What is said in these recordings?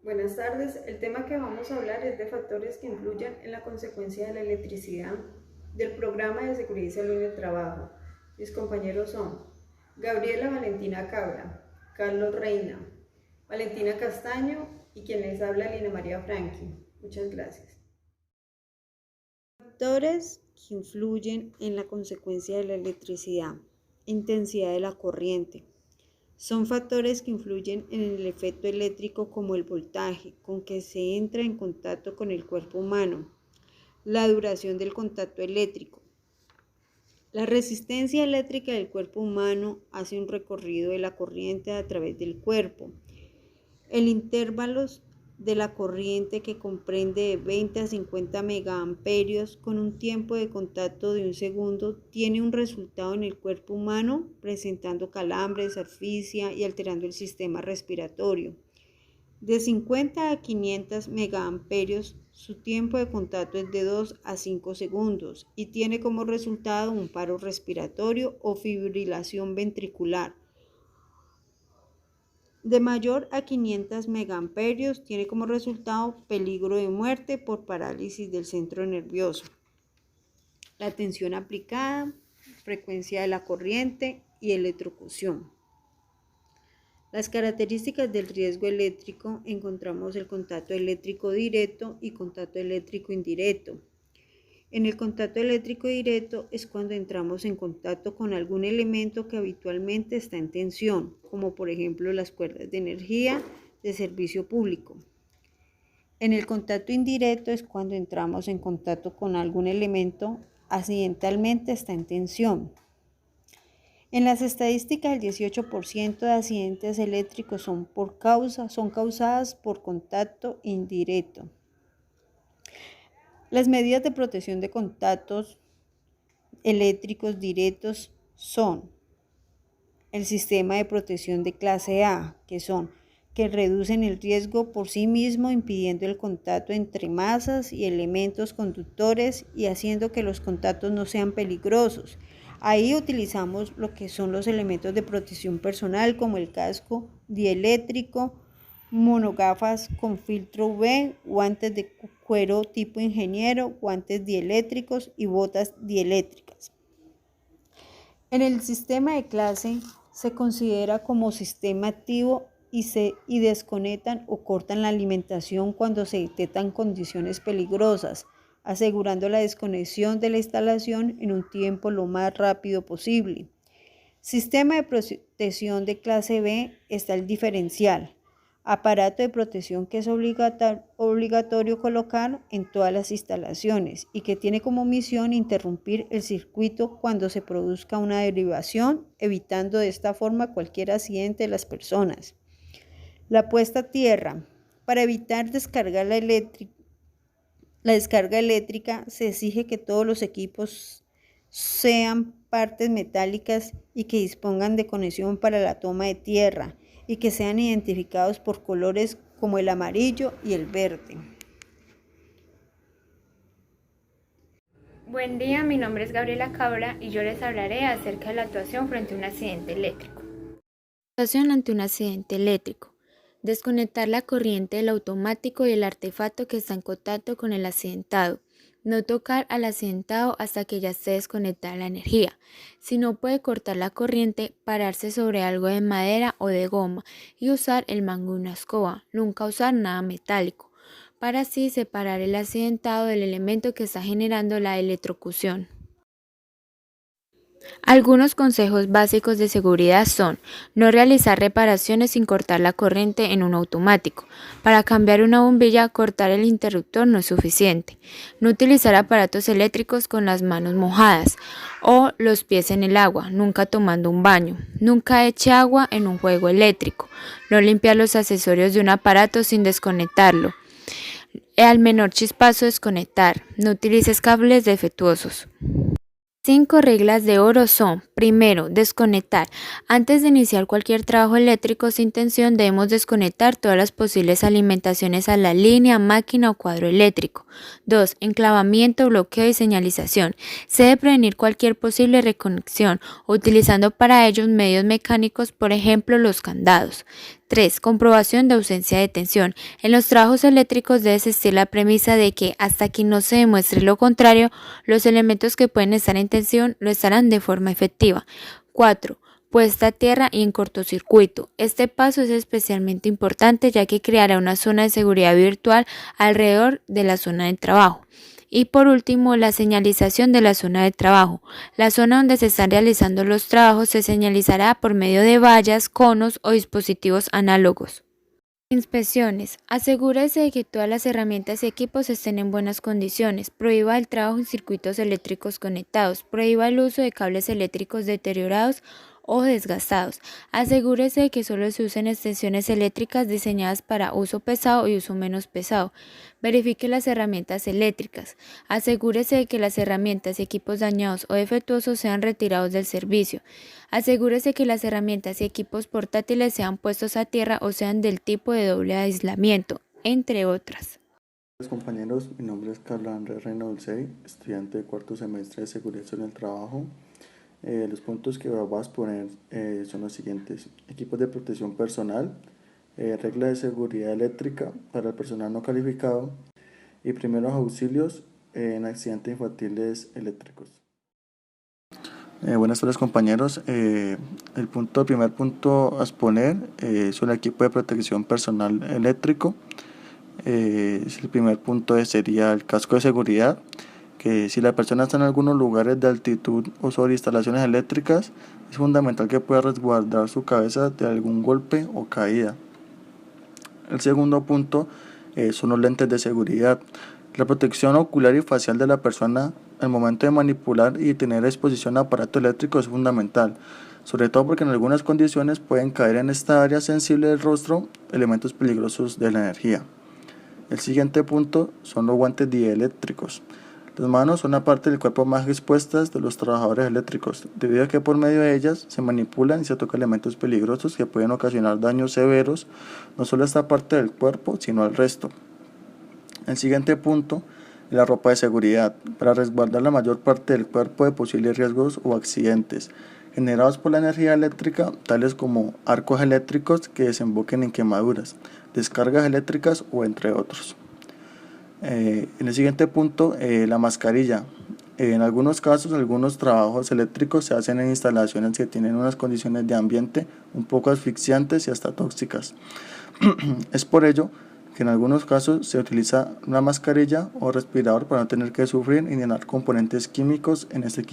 Buenas tardes, el tema que vamos a hablar es de factores que influyen en la consecuencia de la electricidad del programa de seguridad y salud en el trabajo. Mis compañeros son Gabriela Valentina Cabra, Carlos Reina, Valentina Castaño y quien les habla Lina María Franqui. Muchas gracias. Factores que influyen en la consecuencia de la electricidad. Intensidad de la corriente. Son factores que influyen en el efecto eléctrico como el voltaje con que se entra en contacto con el cuerpo humano, la duración del contacto eléctrico. La resistencia eléctrica del cuerpo humano hace un recorrido de la corriente a través del cuerpo. El intervalo de la corriente que comprende de 20 a 50 megaamperios con un tiempo de contacto de 1 segundo tiene un resultado en el cuerpo humano presentando calambres, asfixia y alterando el sistema respiratorio. De 50 a 500 megaamperios su tiempo de contacto es de 2 a 5 segundos y tiene como resultado un paro respiratorio o fibrilación ventricular. De mayor a 500 megaamperios tiene como resultado peligro de muerte por parálisis del centro nervioso. La tensión aplicada, frecuencia de la corriente y electrocución. Las características del riesgo eléctrico encontramos el contacto eléctrico directo y contacto eléctrico indirecto. En el contacto eléctrico directo es cuando entramos en contacto con algún elemento que habitualmente está en tensión, como por ejemplo las cuerdas de energía de servicio público. En el contacto indirecto es cuando entramos en contacto con algún elemento accidentalmente está en tensión. En las estadísticas, el 18% de accidentes eléctricos son causadas por contacto indirecto. Las medidas de protección de contactos eléctricos directos son el sistema de protección de clase A, que reducen el riesgo por sí mismo, impidiendo el contacto entre masas y elementos conductores y haciendo que los contactos no sean peligrosos. Ahí utilizamos lo que son los elementos de protección personal como el casco dieléctrico, monogafas con filtro UV, guantes de cuero tipo ingeniero, guantes dieléctricos y botas dieléctricas. En el sistema de clase se considera como sistema activo y desconectan o cortan la alimentación cuando se detectan condiciones peligrosas, asegurando la desconexión de la instalación en un tiempo lo más rápido posible. Sistema de protección de clase B está el diferencial, aparato de protección que es obligatorio colocar en todas las instalaciones y que tiene como misión interrumpir el circuito cuando se produzca una derivación, evitando de esta forma cualquier accidente de las personas. La puesta a tierra. Para evitar la descarga eléctrica se exige que todos los equipos sean partes metálicas y que dispongan de conexión para la toma de tierra y que sean identificados por colores como el amarillo y el verde. Buen día, mi nombre es Gabriela Cabra y yo les hablaré acerca de la actuación frente a un accidente eléctrico. Actuación ante un accidente eléctrico. Desconectar la corriente del automático y el artefacto que está en contacto con el accidentado. No tocar al accidentado hasta que ya esté desconectada la energía. Si no puede cortar la corriente, pararse sobre algo de madera o de goma y usar el mango de una escoba. Nunca usar nada metálico, para así separar el accidentado del elemento que está generando la electrocución. Algunos consejos básicos de seguridad son: no realizar reparaciones sin cortar la corriente en un automático. Para cambiar una bombilla, cortar el interruptor no es suficiente. No utilizar aparatos eléctricos con las manos mojadas o los pies en el agua, nunca tomando un baño. Nunca eche agua en un juego eléctrico. No limpiar los accesorios de un aparato sin desconectarlo. Al menor chispazo, desconectar. No utilices cables defectuosos. 5 reglas de oro son: primero, desconectar. Antes de iniciar cualquier trabajo eléctrico sin tensión, debemos desconectar todas las posibles alimentaciones a la línea, máquina o cuadro eléctrico. 2. Enclavamiento, bloqueo y señalización. Se debe prevenir cualquier posible reconexión, utilizando para ello medios mecánicos, por ejemplo, los candados. 3. Comprobación de ausencia de tensión. En los trabajos eléctricos debe existir la premisa de que, hasta que no se demuestre lo contrario, los elementos que pueden estar en tensión lo estarán de forma efectiva. 4. Puesta a tierra y en cortocircuito. Este paso es especialmente importante ya que creará una zona de seguridad virtual alrededor de la zona de trabajo. Y por último, la señalización de la zona de trabajo. La zona donde se están realizando los trabajos se señalizará por medio de vallas, conos o dispositivos análogos. Inspecciones. Asegúrese de que todas las herramientas y equipos estén en buenas condiciones. Prohíba el trabajo en circuitos eléctricos conectados. Prohíba el uso de cables eléctricos deteriorados o desgastados. Asegúrese de que solo se usen extensiones eléctricas diseñadas para uso pesado y uso menos pesado. Verifique las herramientas eléctricas. Asegúrese de que las herramientas y equipos dañados o defectuosos sean retirados del servicio. Asegúrese que las herramientas y equipos portátiles sean puestos a tierra o sean del tipo de doble aislamiento, entre otras. Hola compañeros, mi nombre es Carlos Andrés Reina Dulcey, estudiante de cuarto semestre de Seguridad en el Trabajo. Los puntos que voy a exponer son los siguientes: equipos de protección personal, regla de seguridad eléctrica para el personal no calificado y primeros auxilios en accidentes infantiles eléctricos. Buenas tardes compañeros, el primer punto a exponer es un equipo de protección personal eléctrico. El primer punto sería el casco de seguridad, que si la persona está en algunos lugares de altitud o sobre instalaciones eléctricas, es fundamental que pueda resguardar su cabeza de algún golpe o caída. El segundo punto son los lentes de seguridad. La protección ocular y facial de la persona al momento de manipular y tener exposición a aparato eléctrico es fundamental, sobre todo porque en algunas condiciones pueden caer en esta área sensible del rostro elementos peligrosos de la energía. El siguiente punto son los guantes dieléctricos. Las manos son la parte del cuerpo más expuestas de los trabajadores eléctricos, debido a que por medio de ellas se manipulan y se tocan elementos peligrosos que pueden ocasionar daños severos, no solo a esta parte del cuerpo, sino al resto. El siguiente punto es la ropa de seguridad, para resguardar la mayor parte del cuerpo de posibles riesgos o accidentes generados por la energía eléctrica, tales como arcos eléctricos que desemboquen en quemaduras, descargas eléctricas o entre otros. En el siguiente punto, la mascarilla. En algunos casos, algunos trabajos eléctricos se hacen en instalaciones que tienen unas condiciones de ambiente un poco asfixiantes y hasta tóxicas. Es por ello que en algunos casos se utiliza una mascarilla o respirador para no tener que sufrir inhalar componentes químicos en este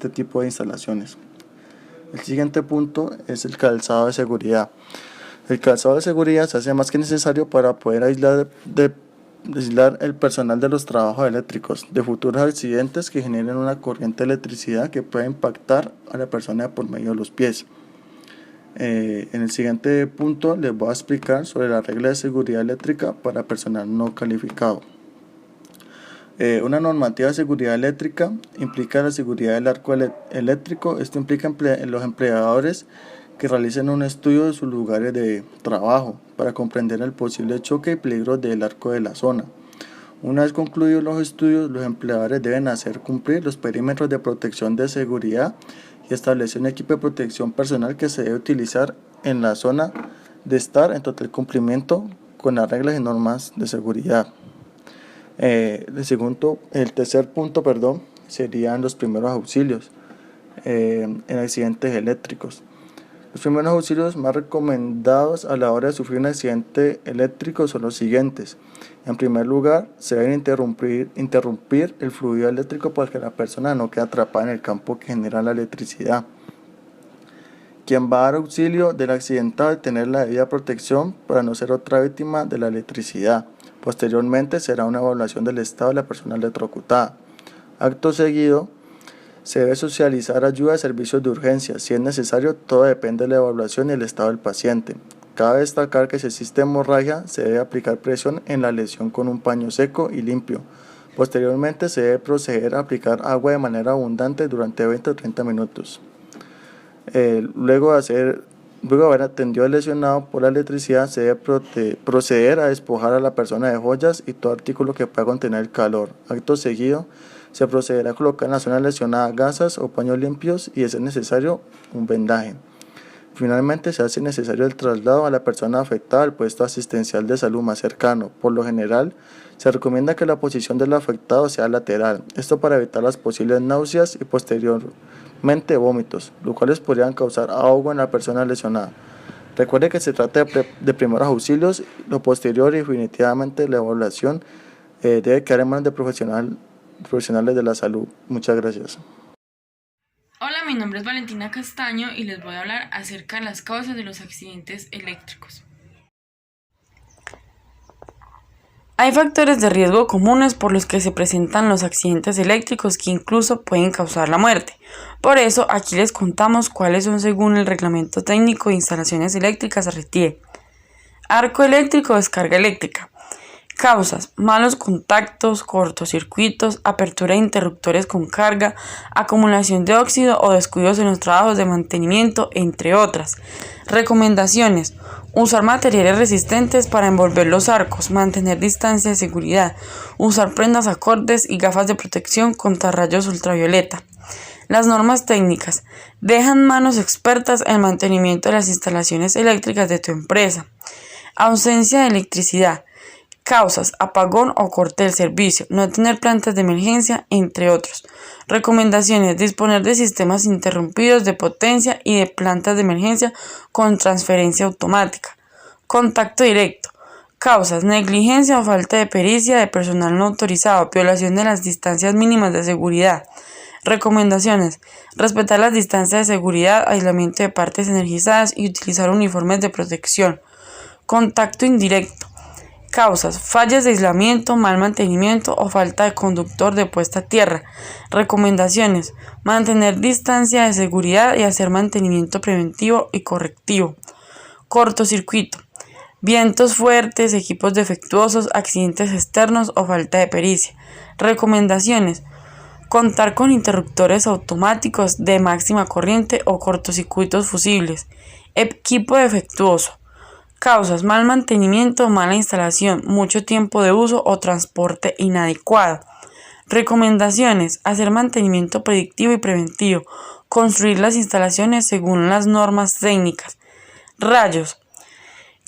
tipo de instalaciones. El siguiente punto es el calzado de seguridad. El calzado de seguridad se hace más que necesario para poder aislar el personal de los trabajos eléctricos de futuros accidentes que generen una corriente de electricidad que pueda impactar a la persona por medio de los pies. En el siguiente punto les voy a explicar sobre la regla de seguridad eléctrica para personal no calificado. Una normativa de seguridad eléctrica implica la seguridad del arco eléctrico. Esto implica los empleadores que realicen un estudio de sus lugares de trabajo para comprender el posible choque y peligro del arco de la zona. Una vez concluidos los estudios, los empleadores deben hacer cumplir los perímetros de protección de seguridad y establecer un equipo de protección personal que se debe utilizar en la zona de estar en total cumplimiento con las reglas y normas de seguridad. El tercer punto serían los primeros auxilios en accidentes eléctricos. Los primeros auxilios más recomendados a la hora de sufrir un accidente eléctrico son los siguientes. En primer lugar, se debe interrumpir el fluido eléctrico para que la persona no quede atrapada en el campo que genera la electricidad. Quien va a dar auxilio del accidentado debe tener la debida protección para no ser otra víctima de la electricidad. Posteriormente será una evaluación del estado de la persona electrocutada. Acto seguido, se debe socializar ayuda de servicios de urgencia. Si es necesario, todo depende de la evaluación y el estado del paciente. Cabe destacar que si existe hemorragia, se debe aplicar presión en la lesión con un paño seco y limpio Posteriormente se debe proceder a aplicar agua de manera abundante durante 20 o 30 minutos. Luego de haber atendido al lesionado por la electricidad, se debe proceder a despojar a la persona de joyas y todo artículo que pueda contener el calor. Acto seguido, se procederá a colocar en la zona lesionada gasas o paños limpios y, de ser necesario, un vendaje. Finalmente, se hace necesario el traslado a la persona afectada al puesto asistencial de salud más cercano. Por lo general, se recomienda que la posición del afectado sea lateral, esto para evitar las posibles náuseas y posteriormente vómitos, los cuales podrían causar ahogo en la persona lesionada. Recuerde que se trata de primeros auxilios, lo posterior y definitivamente la evaluación debe quedar en manos de profesionales de la salud. Muchas gracias. Hola, mi nombre es Valentina Castaño y les voy a hablar acerca de las causas de los accidentes eléctricos. Hay factores de riesgo comunes por los que se presentan los accidentes eléctricos que incluso pueden causar la muerte. Por eso, aquí les contamos cuáles son según el Reglamento Técnico de Instalaciones Eléctricas RTE. Arco eléctrico o descarga eléctrica. Causas: malos contactos, cortocircuitos, apertura de interruptores con carga, acumulación de óxido o descuidos en los trabajos de mantenimiento, entre otras. Recomendaciones: usar materiales resistentes para envolver los arcos, mantener distancia de seguridad, usar prendas acordes y gafas de protección contra rayos ultravioleta. Las normas técnicas: deja en manos expertas el mantenimiento de las instalaciones eléctricas de tu empresa. Ausencia de electricidad. Causas: apagón o corte del servicio, no tener plantas de emergencia, entre otros. Recomendaciones: disponer de sistemas interrumpidos de potencia y de plantas de emergencia con transferencia automática. Contacto directo. Causas: negligencia o falta de pericia de personal no autorizado, violación de las distancias mínimas de seguridad. Recomendaciones: respetar las distancias de seguridad, aislamiento de partes energizadas y utilizar uniformes de protección. Contacto indirecto. Causas: fallas de aislamiento, mal mantenimiento o falta de conductor de puesta a tierra. Recomendaciones: mantener distancia de seguridad y hacer mantenimiento preventivo y correctivo. Cortocircuito. Vientos fuertes, equipos defectuosos, accidentes externos o falta de pericia. Recomendaciones: contar con interruptores automáticos de máxima corriente o cortocircuitos fusibles. Equipo defectuoso. Causas: mal mantenimiento, mala instalación, mucho tiempo de uso o transporte inadecuado. Recomendaciones: hacer mantenimiento predictivo y preventivo, construir las instalaciones según las normas técnicas. Rayos.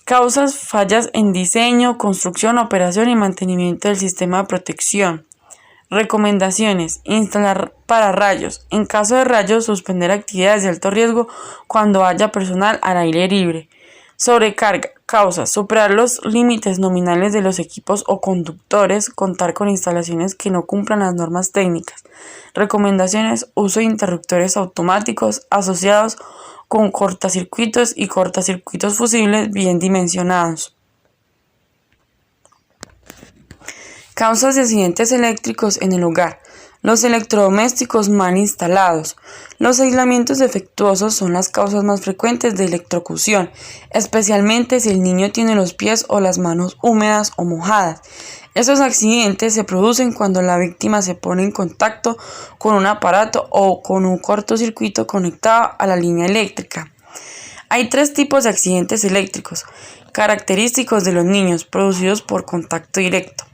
Causas: fallas en diseño, construcción, operación y mantenimiento del sistema de protección. Recomendaciones: instalar pararrayos. En caso de rayos, suspender actividades de alto riesgo cuando haya personal al aire libre. Sobrecarga. Causas: superar los límites nominales de los equipos o conductores, contar con instalaciones que no cumplan las normas técnicas. Recomendaciones: uso de interruptores automáticos asociados con cortacircuitos y cortacircuitos fusibles bien dimensionados. Causas de accidentes eléctricos en el hogar. Los electrodomésticos mal instalados. Los aislamientos defectuosos son las causas más frecuentes de electrocución, especialmente si el niño tiene los pies o las manos húmedas o mojadas. Esos accidentes se producen cuando la víctima se pone en contacto con un aparato o con un cortocircuito conectado a la línea eléctrica. Hay 3 tipos de accidentes eléctricos, característicos de los niños, producidos por contacto directo.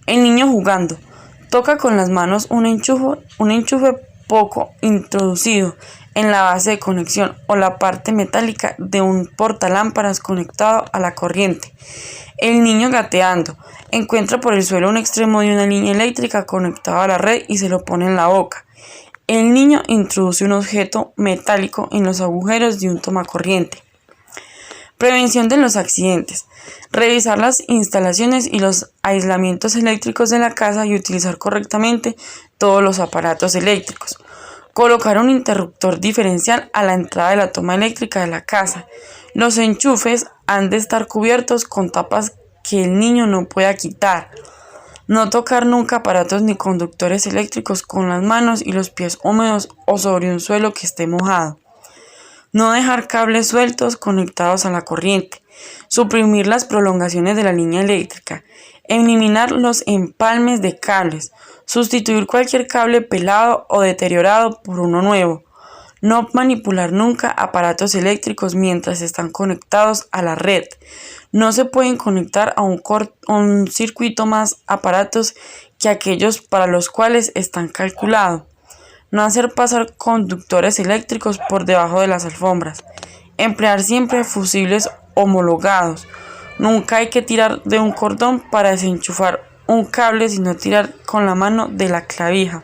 El niño jugando. Toca con las manos un enchufe poco introducido en la base de conexión o la parte metálica de un portalámparas conectado a la corriente. El niño gateando. Encuentra por el suelo un extremo de una línea eléctrica conectada a la red y se lo pone en la boca. El niño introduce un objeto metálico en los agujeros de un tomacorriente. Prevención de los accidentes. Revisar las instalaciones y los aislamientos eléctricos de la casa y utilizar correctamente todos los aparatos eléctricos. Colocar un interruptor diferencial a la entrada de la toma eléctrica de la casa. Los enchufes han de estar cubiertos con tapas que el niño no pueda quitar. No tocar nunca aparatos ni conductores eléctricos con las manos y los pies húmedos o sobre un suelo que esté mojado. No dejar cables sueltos conectados a la corriente. Suprimir las prolongaciones de la línea eléctrica. eliminar los empalmes de cables, sustituir cualquier cable pelado o deteriorado por uno nuevo, no manipular nunca aparatos eléctricos mientras están conectados a la red. No se pueden conectar a un circuito más aparatos que aquellos para los cuales están calculados. No hacer pasar conductores eléctricos por debajo de las alfombras. Emplear siempre fusibles homologados. Nunca hay que tirar de un cordón para desenchufar un cable, sino tirar con la mano de la clavija.